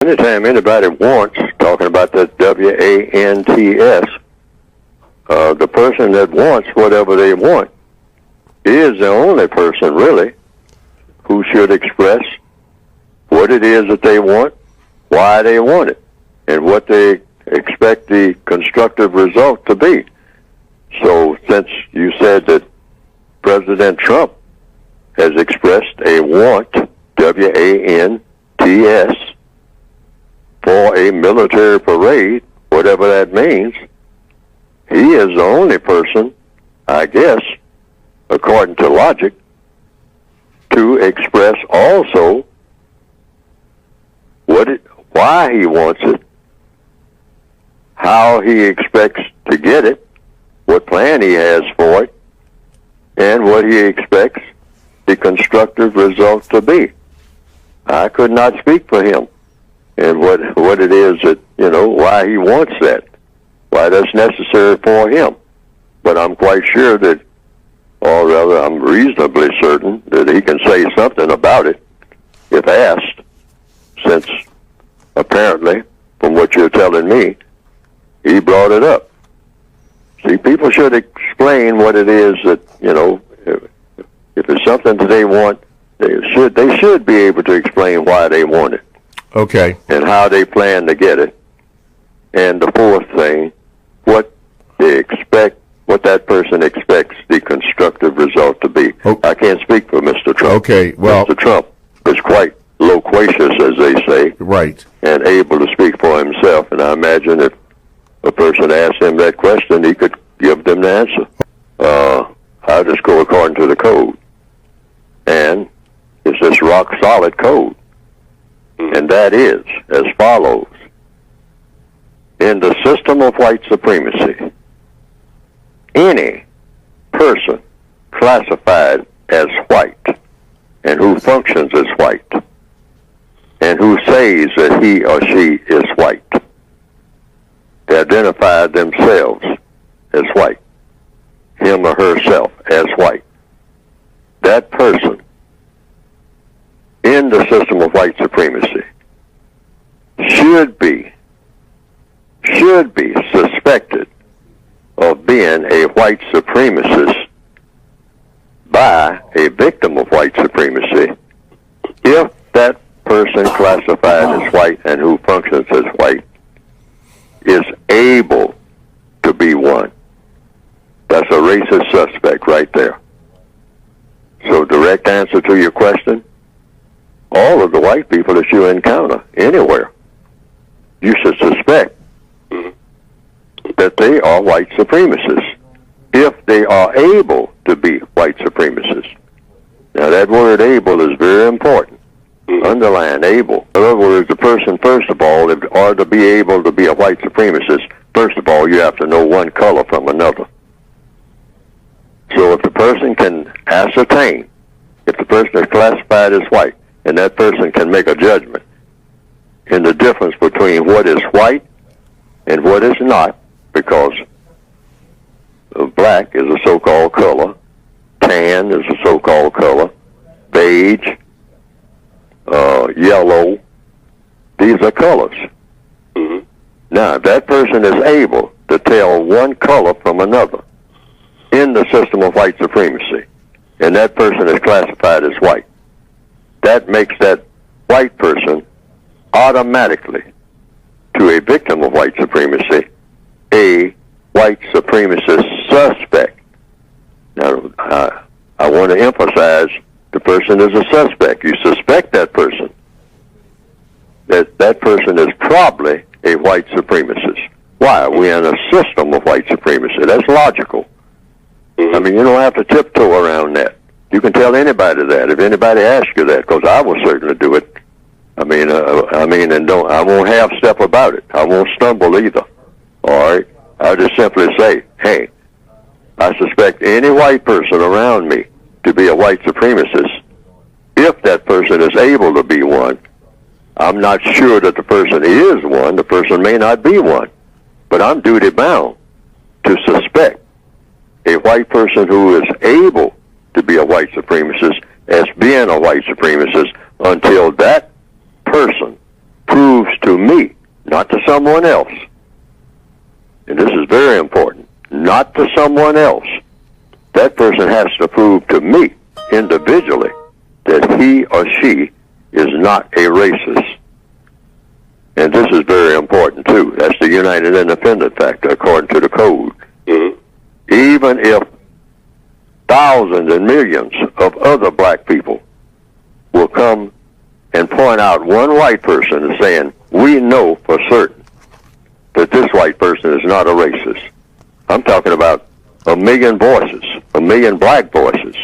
Anytime anybody wants, talking about that W-A-N-T-S, the person that wants whatever they want is the only person, really, who should express what it is that they want, why they want it, and what they expect the constructive result to be. So since you said that President Trump has expressed a want, W-A-N-T-S, for a military parade, whatever that means, he is the only person, I guess, according to logic, to express also why he wants it, how he expects to get it, what plan he has for it, and what he expects the constructive result to be. I could not speak for him and what it is that, why he wants that, why that's necessary for him. But I'm quite sure that, or rather I'm reasonably certain that he can say something about it if asked, since apparently, from what you're telling me, he brought it up. See, people should explain what it is that, if it's something that they want, they should be able to explain why they want it. Okay. And how they plan to get it. And the fourth thing, what that person expects the constructive result to be. Oh. I can't speak for Mr. Trump. Okay, well, Mr. Trump is quite loquacious, as they say. Right. And able to speak for himself. And I imagine if a person asked him that question, he could give them the answer. I'll just go according to the code. And it's this rock-solid code. And that is as follows. In the system of white supremacy, any person classified as white and who functions as white and who says that he or she is white, they identify themselves as white, him or herself as white. That person in the system of white supremacy should be suspected of being a white supremacist by a victim of white supremacy if that person classified as white and who functions as white is able to be one. That's a racist suspect right there. So direct answer to your question, all of the white people that you encounter anywhere, you should suspect that they are white supremacists if they are able to be white supremacists. Now that word able is very important. Underline able. In other words, the person, first of all, in order to be able to be a white supremacist, first of all, you have to know one color from another. So if the person can ascertain, if the person is classified as white, and that person can make a judgment in the difference between what is white and what is not, because black is a so-called color, tan is a so-called color, beige, yellow, these are colors. Mm-hmm. Now, if that person is able to tell one color from another in the system of white supremacy, and that person is classified as white, that makes that white person automatically, to a victim of white supremacy, a white supremacist suspect. Now, I want to emphasize the person is a suspect. You suspect that person. That person is probably a white supremacist. Why? We're in a system of white supremacy. That's logical. I mean, you don't have to tiptoe around that. You can tell anybody that if anybody asks you that, because I will certainly do it. I won't half step about it. I won't stumble either. All right? I'll just simply say, hey, I suspect any white person around me to be a white supremacist. If that person is able to be one, I'm not sure that the person is one. The person may not be one. But I'm duty bound to suspect a white person who is able to be a white supremacist as being a white supremacist until that person proves to me, not to someone else, and this is very important, not to someone else, that person has to prove to me individually that he or she is not a racist. And this is very important, too. That's the United Independent factor, according to the code. Mm-hmm. Even if thousands and millions of other black people will come and point out one white person and saying, we know for certain that this white person is not a racist. I'm talking about a million voices, a million black voices.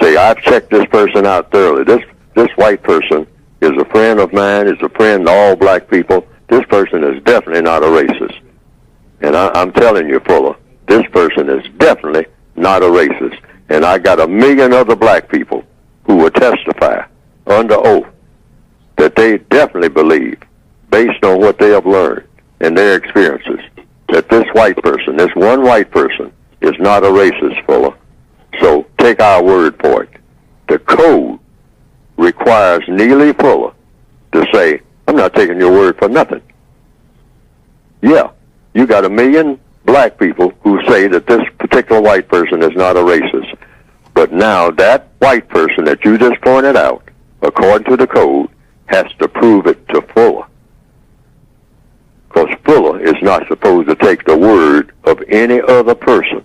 Say, I've checked this person out thoroughly. This white person is a friend of mine, is a friend to all black people. This person is definitely not a racist. And I'm telling you, Fuller, this person is definitely not a racist. And I got a million other black people who will testify under oath that they definitely believe, based on what they have learned and their experiences, that this white person, this one white person, is not a racist, Fuller. So take our word for it. The code requires Neely Fuller to say, I'm not taking your word for nothing. Yeah, you got a million black people who say that this particular white person is not a racist. But now that white person that you just pointed out, according to the code, has to prove it to Fuller. Because Fuller is not supposed to take the word of any other person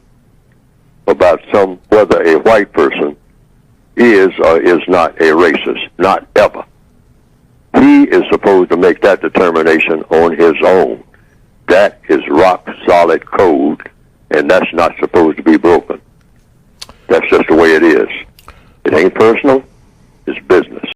about whether a white person is or is not a racist. Not ever. He is supposed to make that determination on his own. That is rock solid code, and that's not supposed to be broken. That's just the way it is. It ain't personal, it's business.